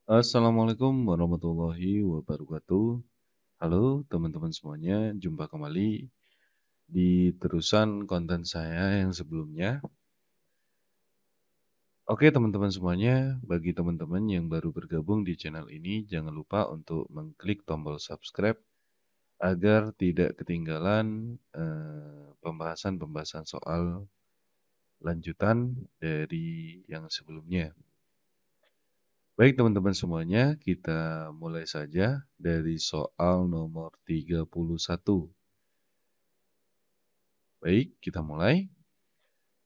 Assalamualaikum warahmatullahi wabarakatuh. Halo teman-teman semuanya, jumpa kembali di terusan konten saya yang sebelumnya. Oke teman-teman semuanya, bagi teman-teman yang baru bergabung di channel ini, jangan lupa untuk mengklik tombol subscribe agar tidak ketinggalan pembahasan-pembahasan soal lanjutan dari yang sebelumnya. Baik teman-teman semuanya, kita mulai saja dari soal nomor 31. Baik, kita mulai.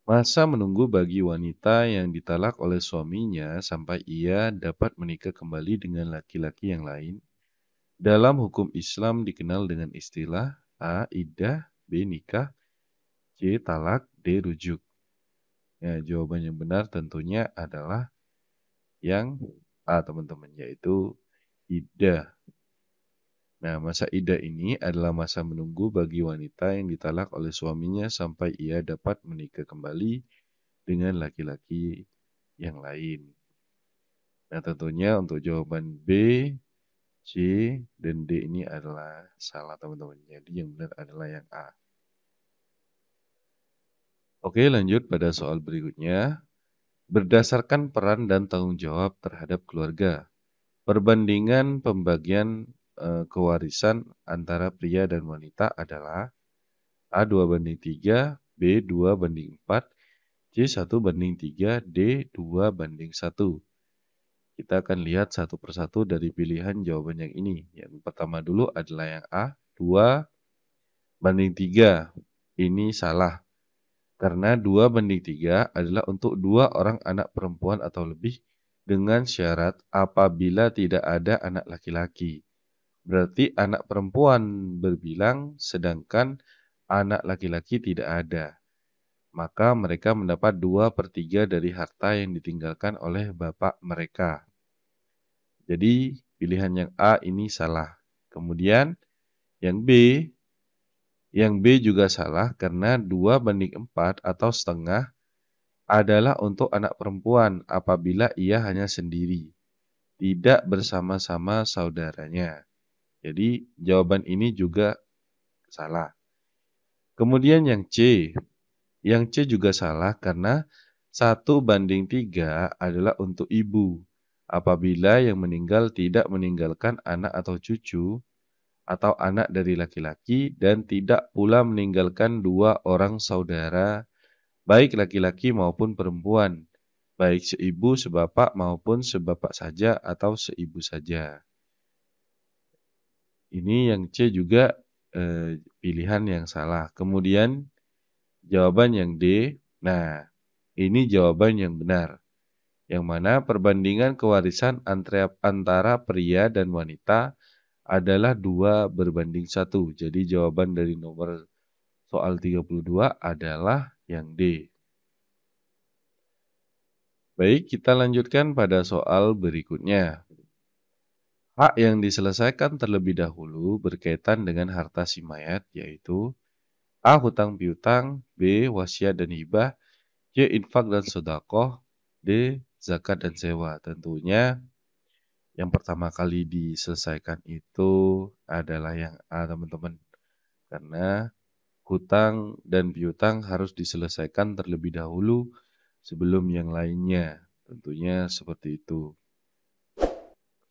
Masa menunggu bagi wanita yang ditalak oleh suaminya sampai ia dapat menikah kembali dengan laki-laki yang lain, dalam hukum Islam dikenal dengan istilah A. Iddah, B. Nikah, C. Talak, D. Rujuk. Ya, jawaban yang benar tentunya adalah yang A teman-teman, yaitu iddah. Nah, masa iddah ini adalah masa menunggu bagi wanita yang ditalak oleh suaminya sampai ia dapat menikah kembali dengan laki-laki yang lain. Nah, tentunya untuk jawaban B, C, dan D ini adalah salah teman-teman. Jadi yang benar adalah yang A. Oke, lanjut pada soal berikutnya. Berdasarkan peran dan tanggung jawab terhadap keluarga, perbandingan pembagian kewarisan antara pria dan wanita adalah A 2:3, B 2:4, C 1:3, D 2:1. Kita akan lihat satu persatu dari pilihan jawaban yang ini. Yang pertama dulu adalah yang A, 2:3. Ini salah. Karena 2:3 adalah untuk 2 orang anak perempuan atau lebih dengan syarat apabila tidak ada anak laki-laki. Berarti anak perempuan berbilang sedangkan anak laki-laki tidak ada. Maka mereka mendapat 2/3 dari harta yang ditinggalkan oleh bapak mereka. Jadi pilihan yang A ini salah. Kemudian yang B juga salah karena 2:4 atau setengah adalah untuk anak perempuan apabila ia hanya sendiri, tidak bersama-sama saudaranya. Jadi jawaban ini juga salah. Kemudian yang C juga salah karena 1:3 adalah untuk ibu. Apabila yang meninggal tidak meninggalkan anak atau cucu, atau anak dari laki-laki, dan tidak pula meninggalkan 2 orang saudara, baik laki-laki maupun perempuan, baik seibu, sebapak maupun sebapak saja atau seibu saja. Ini yang C juga pilihan yang salah. Kemudian jawaban yang D, nah ini jawaban yang benar. Yang mana perbandingan kewarisan antara pria dan wanita adalah 2:1. Jadi jawaban dari nomor soal 32 adalah yang D. Baik, kita lanjutkan pada soal berikutnya. Hak yang diselesaikan terlebih dahulu berkaitan dengan harta si mayat, yaitu A. Hutang piutang, B. Wasiat dan hibah, C. Infak dan sedekah, D. Zakat dan sewa. Tentunya yang pertama kali diselesaikan itu adalah yang A, teman-teman. Karena hutang dan piutang harus diselesaikan terlebih dahulu sebelum yang lainnya. Tentunya seperti itu.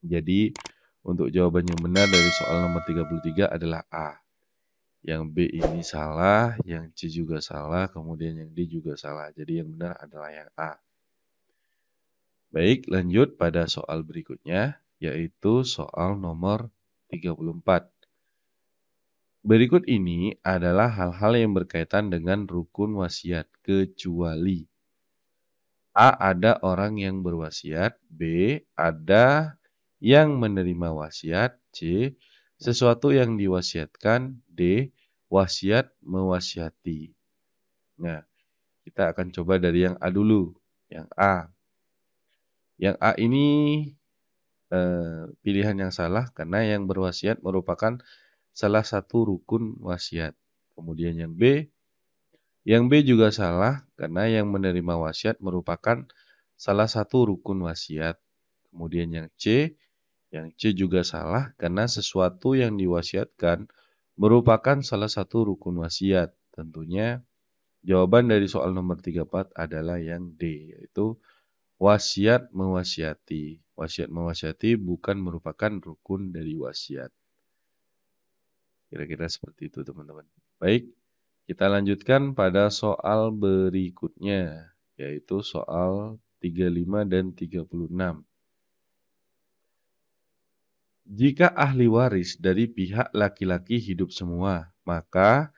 Jadi, untuk jawaban yang benar dari soal nomor 33 adalah A. Yang B ini salah, yang C juga salah, kemudian yang D juga salah. Jadi yang benar adalah yang A. Baik, lanjut pada soal berikutnya, yaitu soal nomor 34. Berikut ini adalah hal-hal yang berkaitan dengan rukun wasiat, kecuali A. Ada orang yang berwasiat, B. Ada yang menerima wasiat, C. Sesuatu yang diwasiatkan, D. Wasiat mewasiati. Nah, kita akan coba dari yang A dulu, yang A. Yang A ini pilihan yang salah karena yang berwasiat merupakan salah satu rukun wasiat. Kemudian yang B juga salah karena yang menerima wasiat merupakan salah satu rukun wasiat. Kemudian yang C juga salah karena sesuatu yang diwasiatkan merupakan salah satu rukun wasiat. Tentunya jawaban dari soal nomor 34 adalah yang D, yaitu wasiat mewasiati. Wasiat mewasiati bukan merupakan rukun dari wasiat. Kira-kira seperti itu, teman-teman. Baik, kita lanjutkan pada soal berikutnya, yaitu soal 35 dan 36. Jika ahli waris dari pihak laki-laki hidup semua, maka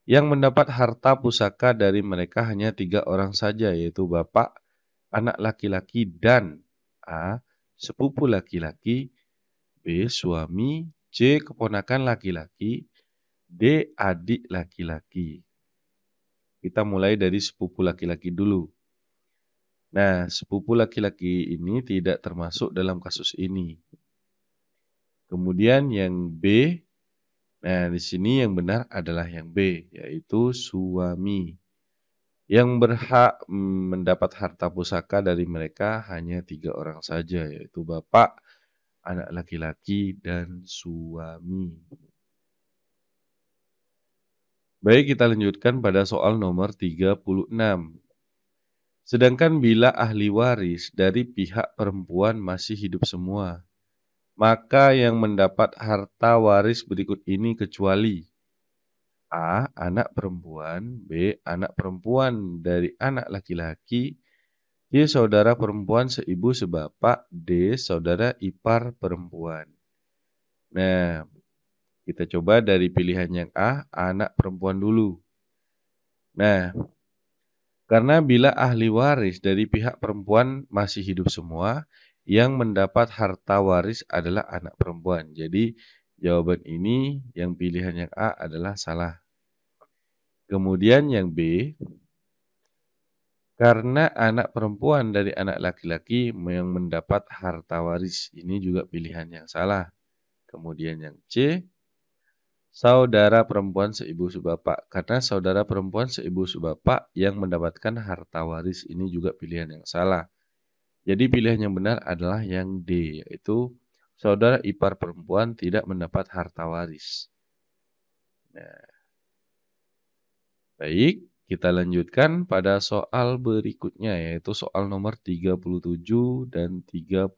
yang mendapat harta pusaka dari mereka hanya 3 orang saja, yaitu bapak, anak laki-laki, dan A. sepupu laki-laki, B. suami, C. keponakan laki-laki, D. adik laki-laki. Kita mulai dari sepupu laki-laki dulu. Nah, sepupu laki-laki ini tidak termasuk dalam kasus ini. Kemudian yang B, nah di sini yang benar adalah yang B, yaitu suami. Yang berhak mendapat harta pusaka dari mereka hanya 3 orang saja, yaitu bapak, anak laki-laki, dan suami. Baik, kita lanjutkan pada soal nomor 36. Sedangkan bila ahli waris dari pihak perempuan masih hidup semua, maka yang mendapat harta waris berikut ini kecuali A. anak perempuan, B. anak perempuan dari anak laki-laki, C. saudara perempuan seibu sebapak, D. saudara ipar perempuan. Nah, kita coba dari pilihan yang A, anak perempuan dulu. Nah, karena bila ahli waris dari pihak perempuan masih hidup semua, yang mendapat harta waris adalah anak perempuan. Jadi, jawaban ini yang pilihan yang A adalah salah. Kemudian yang B, karena anak perempuan dari anak laki-laki yang mendapat harta waris. Ini juga pilihan yang salah. Kemudian yang C, saudara perempuan seibu sebapak. Karena saudara perempuan seibu sebapak yang mendapatkan harta waris. Ini juga pilihan yang salah. Jadi pilihan yang benar adalah yang D, yaitu saudara ipar perempuan tidak mendapat harta waris. Nah, baik, kita lanjutkan pada soal berikutnya, yaitu soal nomor 37 dan 38.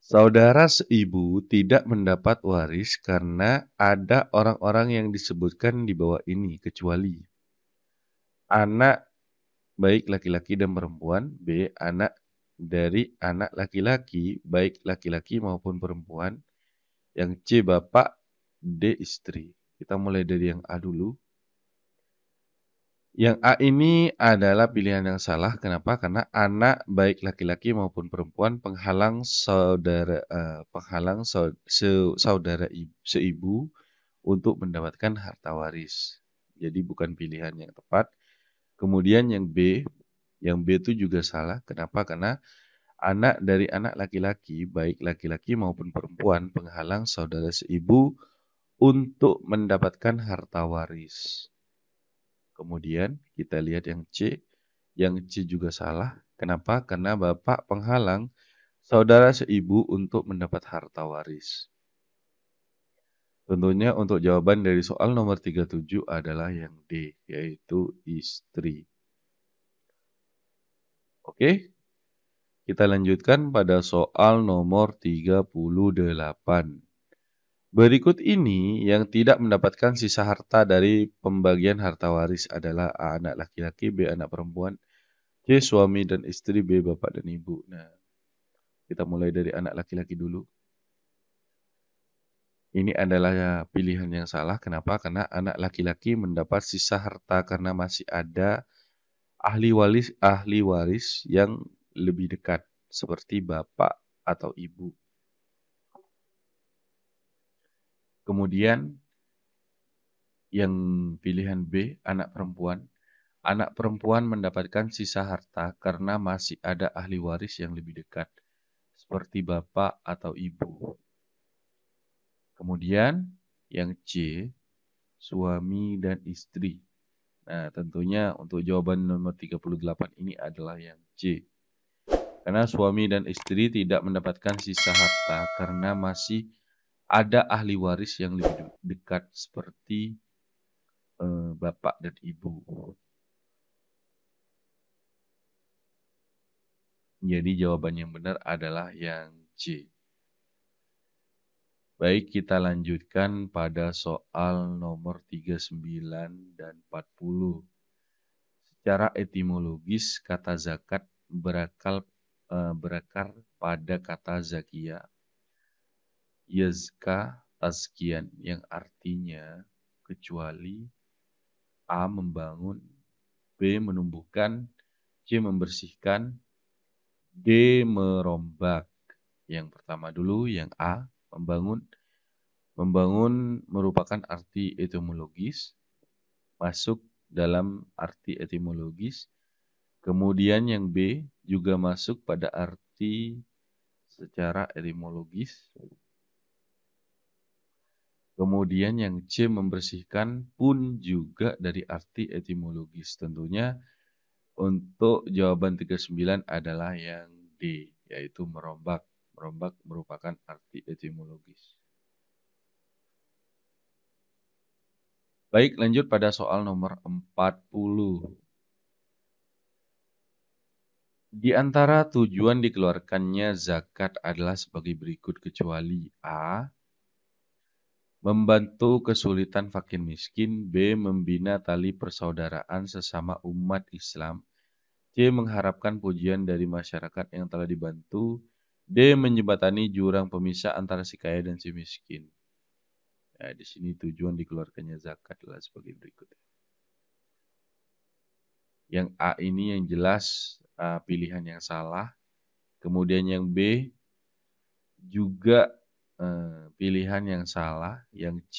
Saudara seibu tidak mendapat waris karena ada orang-orang yang disebutkan di bawah ini, kecuali anak baik laki-laki dan perempuan, B. anak dari anak laki-laki, baik laki-laki maupun perempuan, yang C. bapak, D. istri. Kita mulai dari yang A dulu. Yang A ini adalah pilihan yang salah. Kenapa? Karena anak baik laki-laki maupun perempuan penghalang saudara seibu untuk mendapatkan harta waris. Jadi bukan pilihan yang tepat. Kemudian yang B itu juga salah. Kenapa? Karena anak dari anak laki-laki, baik laki-laki maupun perempuan, penghalang saudara seibu untuk mendapatkan harta waris. Kemudian kita lihat yang C. Yang C juga salah. Kenapa? Karena bapak penghalang saudara seibu untuk mendapat harta waris. Tentunya untuk jawaban dari soal nomor 37 adalah yang D, yaitu istri. Oke, kita lanjutkan pada soal nomor 38. Berikut ini yang tidak mendapatkan sisa harta dari pembagian harta waris adalah A. anak laki-laki, B. anak perempuan, C. suami dan istri, B. bapak dan ibu. Nah, kita mulai dari anak laki-laki dulu. Ini adalah pilihan yang salah. Kenapa? Karena anak laki-laki mendapat sisa harta karena masih ada ahli waris yang lebih dekat, seperti bapak atau ibu. Kemudian yang pilihan B, anak perempuan. Anak perempuan mendapatkan sisa harta karena masih ada ahli waris yang lebih dekat, seperti bapak atau ibu. Kemudian yang C, suami dan istri. Nah, tentunya untuk jawaban nomor 38 ini adalah yang C. Karena suami dan istri tidak mendapatkan sisa harta karena masih ada ahli waris yang lebih dekat seperti bapak dan ibu. Jadi jawaban yang benar adalah yang C. Baik, kita lanjutkan pada soal nomor 39 dan 40. Secara etimologis, kata zakat berakar pada kata zakia, yazka, tazkian, yang artinya kecuali A. membangun, B. menumbuhkan, C. membersihkan, D. merombak. Yang pertama dulu, yang A. membangun. Membangun merupakan arti etimologis, masuk dalam arti etimologis. Kemudian yang B juga masuk pada arti secara etimologis. Kemudian yang C membersihkan pun juga dari arti etimologis. Tentunya untuk jawaban 39 adalah yang D, yaitu merombak. Merombak merupakan arti etimologis. Baik, lanjut pada soal nomor 40. Di antara tujuan dikeluarkannya zakat adalah sebagai berikut kecuali A. membantu kesulitan fakir miskin, B. membina tali persaudaraan sesama umat Islam, C. mengharapkan pujian dari masyarakat yang telah dibantu, D. menjembatani jurang pemisah antara si kaya dan si miskin. Nah, di sini tujuan dikeluarkannya zakat adalah sebagai berikut. Yang A ini yang jelas pilihan yang salah. Kemudian yang B juga pilihan yang salah. Yang C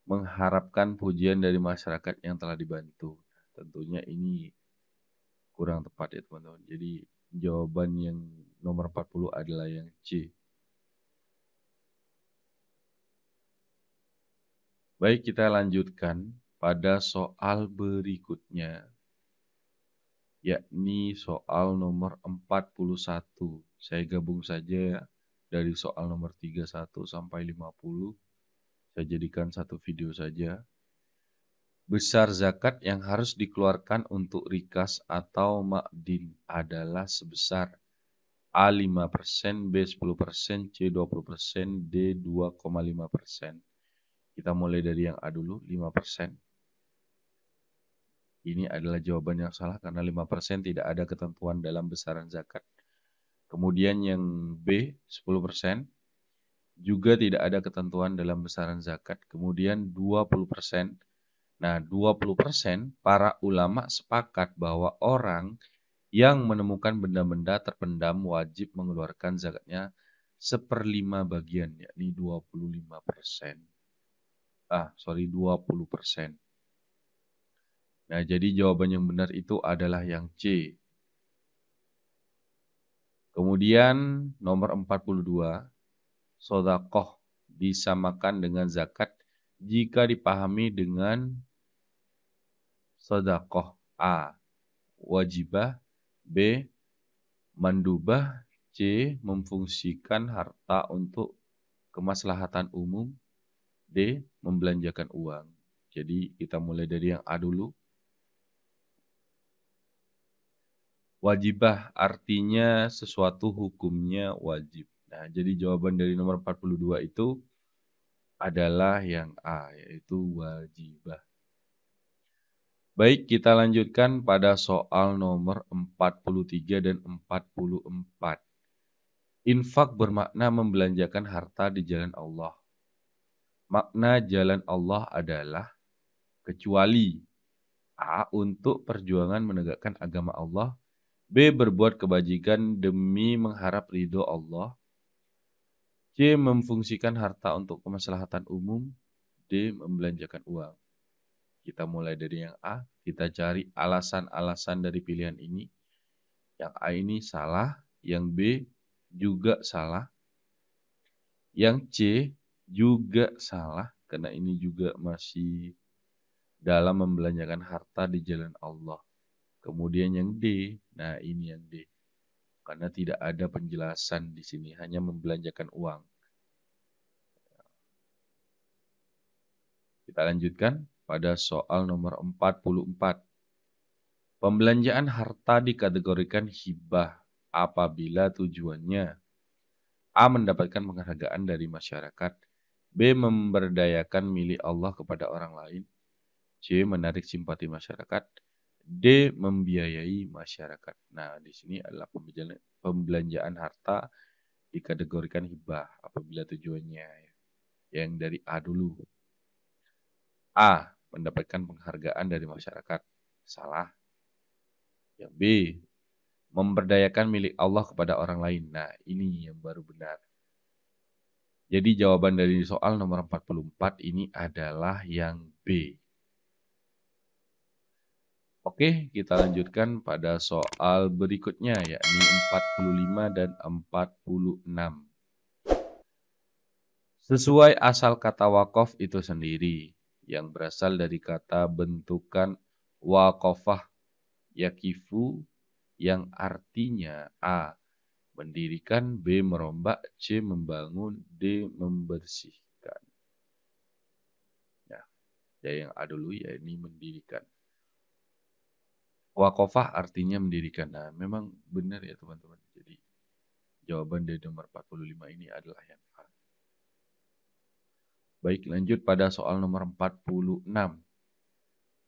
mengharapkan pujian dari masyarakat yang telah dibantu. Tentunya ini kurang tepat ya teman-teman. Jadi jawaban yang nomor 40 adalah yang C. Baik, kita lanjutkan pada soal berikutnya, yakni soal nomor 41. Saya gabung saja dari soal nomor 31 sampai 50. Saya jadikan satu video saja. Besar zakat yang harus dikeluarkan untuk rikas atau makdin adalah sebesar A 5%, B 10%, C 20%, D 2,5%. Kita mulai dari yang A dulu, 5%. Ini adalah jawaban yang salah karena 5% tidak ada ketentuan dalam besaran zakat. Kemudian yang B, 10%, juga tidak ada ketentuan dalam besaran zakat. Kemudian 20%. Nah, 20% para ulama sepakat bahwa orang yang menemukan benda-benda terpendam wajib mengeluarkan zakatnya 1/5 bagian, yakni 25%. 20%. Nah, jadi jawaban yang benar itu adalah yang C. Kemudian nomor 42, sedekah disamakan dengan zakat jika dipahami dengan sedekah A. wajibah, B. mandubah, C. memfungsikan harta untuk kemaslahatan umum, D. membelanjakan uang. Jadi kita mulai dari yang A dulu. Wajibah artinya sesuatu hukumnya wajib. Nah, jadi jawaban dari nomor 42 itu adalah yang A, yaitu wajibah. Baik, kita lanjutkan pada soal nomor 43 dan 44. Infak bermakna membelanjakan harta di jalan Allah. Makna jalan Allah adalah kecuali A. untuk perjuangan menegakkan agama Allah, B. berbuat kebajikan demi mengharap ridho Allah, C. memfungsikan harta untuk kemaslahatan umum, D. membelanjakan uang. Kita mulai dari yang A, kita cari alasan-alasan dari pilihan ini. Yang A ini salah, yang B juga salah, yang C juga salah, karena ini juga masih dalam membelanjakan harta di jalan Allah. Kemudian yang D, nah ini yang D. Karena tidak ada penjelasan di sini, hanya membelanjakan uang. Kita lanjutkan pada soal nomor 44. Pembelanjaan harta dikategorikan hibah apabila tujuannya A. Mendapatkan penghargaan dari masyarakat, B. Memberdayakan milik Allah kepada orang lain, C. Menarik simpati masyarakat, D. Membiayai masyarakat. Nah, di sini adalah pembelanjaan harta dikategorikan hibah apabila tujuannya. Yang dari A dulu. A. Mendapatkan penghargaan dari masyarakat. Salah. Yang B. Memberdayakan milik Allah kepada orang lain. Nah, ini yang baru benar. Jadi jawaban dari soal nomor 44 ini adalah yang B. Oke, kita lanjutkan pada soal berikutnya, yakni 45 dan 46. Sesuai asal kata wakaf itu sendiri, yang berasal dari kata bentukan wakofah yakifu, yang artinya A. Mendirikan, B. Merombak, C. Membangun, D. Membersihkan. Nah, ya yang A dulu, ya ini mendirikan. Wakofah artinya mendirikan. Nah, memang benar ya teman-teman. Jadi, jawaban dari nomor 45 ini adalah yang A. Baik, lanjut pada soal nomor 46.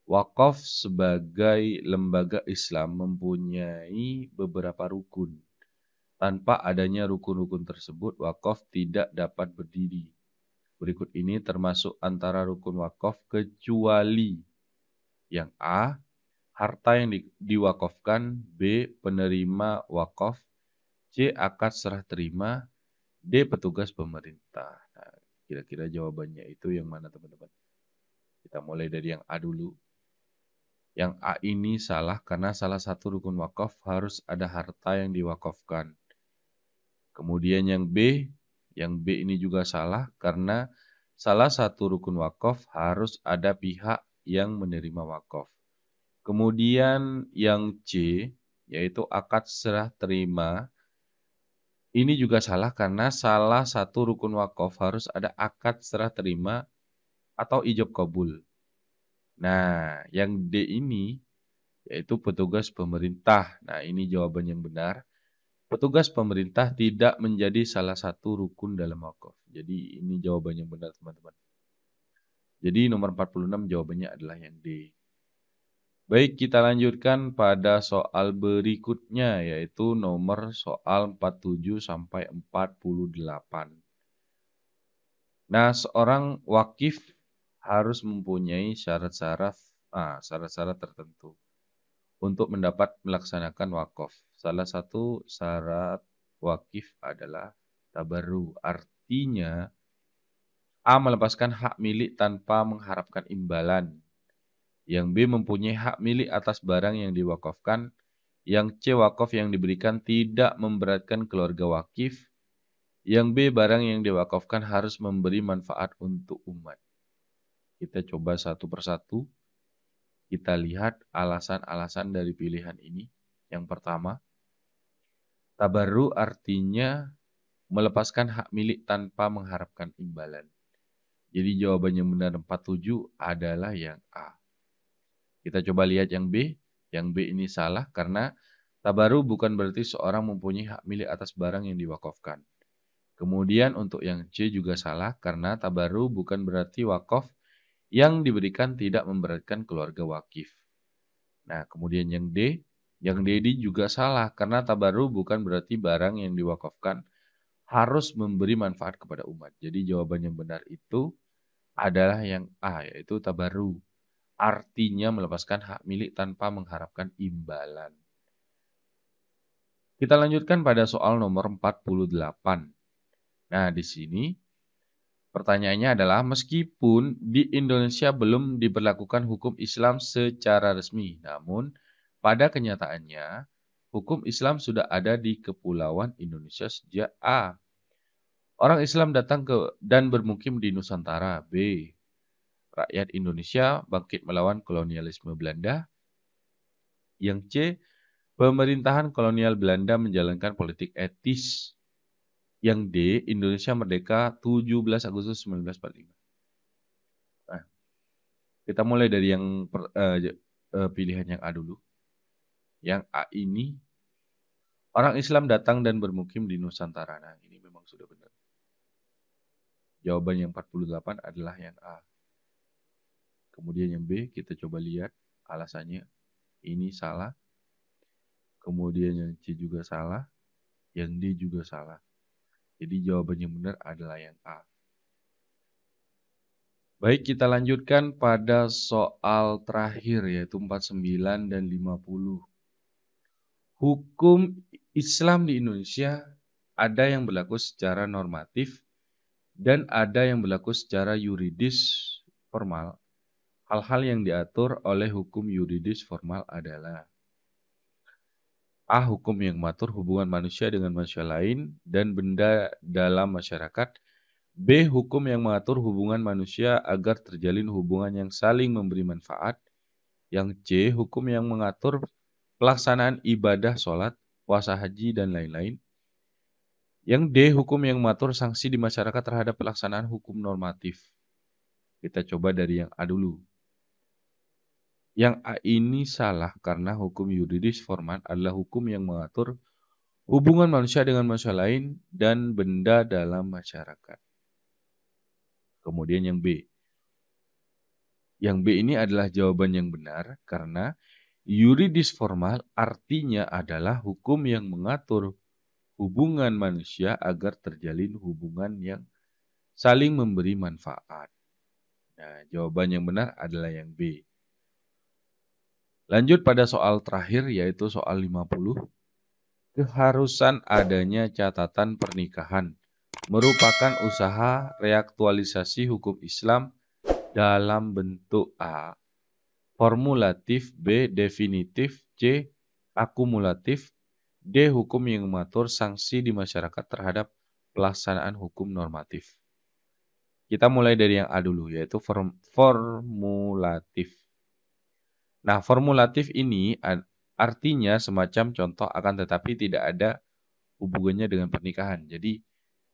Wakaf sebagai lembaga Islam mempunyai beberapa rukun. Tanpa adanya rukun-rukun tersebut, wakaf tidak dapat berdiri. Berikut ini termasuk antara rukun wakaf kecuali yang A. Harta yang diwakafkan, B. Penerima wakaf, C. Akad serah terima, D. Petugas pemerintah. Nah, kira-kira jawabannya itu yang mana teman-teman? Kita mulai dari yang A dulu. Yang A ini salah karena salah satu rukun wakaf harus ada harta yang diwakafkan. Kemudian yang B ini juga salah karena salah satu rukun wakaf harus ada pihak yang menerima wakaf. Kemudian yang C, yaitu akad serah terima, ini juga salah karena salah satu rukun wakaf harus ada akad serah terima atau ijab kabul. Nah, yang D ini, yaitu petugas pemerintah. Nah, ini jawaban yang benar. Petugas pemerintah tidak menjadi salah satu rukun dalam wakaf. Jadi, ini jawaban yang benar, teman-teman. Jadi, nomor 46 jawabannya adalah yang D. Baik, kita lanjutkan pada soal berikutnya, yaitu nomor soal 47 sampai 48. Nah, seorang wakif harus mempunyai syarat-syarat tertentu untuk mendapat melaksanakan wakaf. Salah satu syarat wakif adalah tabarru. Artinya, A. Melepaskan hak milik tanpa mengharapkan imbalan. Yang B. Mempunyai hak milik atas barang yang diwakafkan. Yang C. Wakaf yang diberikan tidak memberatkan keluarga wakif. Yang B. Barang yang diwakafkan harus memberi manfaat untuk umat. Kita coba satu persatu. Kita lihat alasan-alasan dari pilihan ini. Yang pertama, tabarru artinya melepaskan hak milik tanpa mengharapkan imbalan. Jadi jawaban yang benar 47 adalah yang A. Kita coba lihat yang B. Yang B ini salah karena tabarru bukan berarti seorang mempunyai hak milik atas barang yang diwakafkan. Kemudian untuk yang C juga salah karena tabarru bukan berarti wakaf yang diberikan tidak memberatkan keluarga wakif. Nah, kemudian yang D ini juga salah karena tabarru bukan berarti barang yang diwakafkan harus memberi manfaat kepada umat. Jadi jawaban yang benar itu adalah yang A, yaitu tabarru. Artinya melepaskan hak milik tanpa mengharapkan imbalan. Kita lanjutkan pada soal nomor 48. Nah, di sini pertanyaannya adalah meskipun di Indonesia belum diberlakukan hukum Islam secara resmi, namun pada kenyataannya hukum Islam sudah ada di Kepulauan Indonesia sejak A. Orang Islam datang dan bermukim di Nusantara. B. rakyat Indonesia bangkit melawan kolonialisme Belanda. Yang C, pemerintahan kolonial Belanda menjalankan politik etis. Yang D, Indonesia merdeka 17 Agustus 1945. Nah, kita mulai dari yang pilihan yang A dulu. Yang A ini, orang Islam datang dan bermukim di Nusantara. Nah, ini memang sudah benar. Jawaban yang 48 adalah yang A. Kemudian yang B, kita coba lihat alasannya. Ini salah. Kemudian yang C juga salah. Yang D juga salah. Jadi jawaban yang benar adalah yang A. Baik, kita lanjutkan pada soal terakhir, yaitu 49 dan 50. Hukum Islam di Indonesia ada yang berlaku secara normatif dan ada yang berlaku secara yuridis formal. Hal-hal yang diatur oleh hukum yuridis formal adalah A. Hukum yang mengatur hubungan manusia dengan manusia lain dan benda dalam masyarakat. B. Hukum yang mengatur hubungan manusia agar terjalin hubungan yang saling memberi manfaat. Yang C. Hukum yang mengatur pelaksanaan ibadah sholat, puasa haji, dan lain-lain. Yang D. Hukum yang mengatur sanksi di masyarakat terhadap pelaksanaan hukum normatif. Kita coba dari yang A dulu. Yang A ini salah karena hukum yuridis formal adalah hukum yang mengatur hubungan manusia dengan manusia lain dan benda dalam masyarakat. Kemudian yang B. Yang B ini adalah jawaban yang benar karena yuridis formal artinya adalah hukum yang mengatur hubungan manusia agar terjalin hubungan yang saling memberi manfaat. Nah, jawaban yang benar adalah yang B. Lanjut pada soal terakhir, yaitu soal 50. Keharusan adanya catatan pernikahan merupakan usaha reaktualisasi hukum Islam dalam bentuk A, formulatif, B, definitif, C, akumulatif, D, hukum yang mengatur sanksi di masyarakat terhadap pelaksanaan hukum normatif. Kita mulai dari yang A dulu, yaitu formulatif. Nah, formulatif ini artinya semacam contoh akan tetapi tidak ada hubungannya dengan pernikahan. Jadi,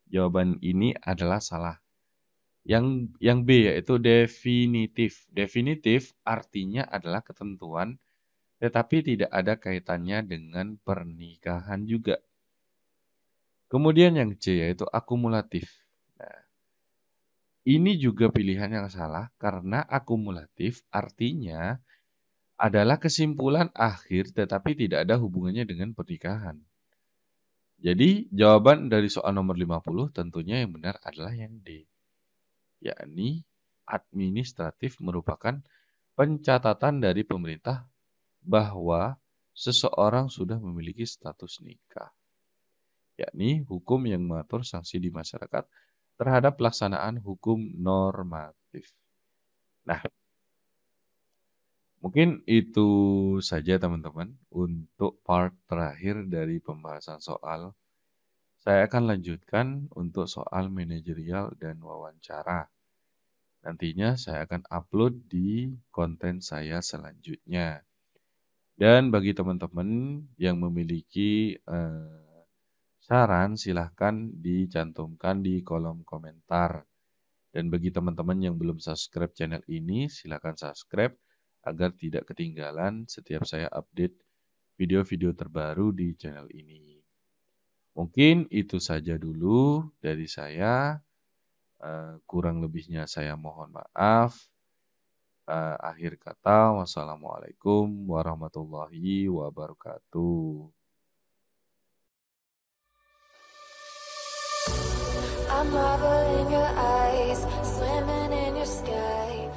jawaban ini adalah salah. Yang B yaitu definitif. Definitif artinya adalah ketentuan tetapi tidak ada kaitannya dengan pernikahan juga. Kemudian yang C yaitu akumulatif. Nah, ini juga pilihan yang salah karena akumulatif artinya adalah kesimpulan akhir tetapi tidak ada hubungannya dengan pernikahan. Jadi jawaban dari soal nomor 50 tentunya yang benar adalah yang D. Yakni administratif merupakan pencatatan dari pemerintah bahwa seseorang sudah memiliki status nikah. Yakni hukum yang mengatur sanksi di masyarakat terhadap pelaksanaan hukum normatif. Nah, mungkin itu saja teman-teman untuk part terakhir dari pembahasan soal. Saya akan lanjutkan untuk soal manajerial dan wawancara. Nantinya saya akan upload di konten saya selanjutnya. Dan bagi teman-teman yang memiliki saran, silahkan dicantumkan di kolom komentar. Dan bagi teman-teman yang belum subscribe channel ini, silahkan subscribe agar tidak ketinggalan setiap saya update video-video terbaru di channel ini. Mungkin itu saja dulu dari saya. Kurang lebihnya saya mohon maaf. Akhir kata, wassalamualaikum warahmatullahi wabarakatuh. I'm marveling your eyes, swimming in your sky.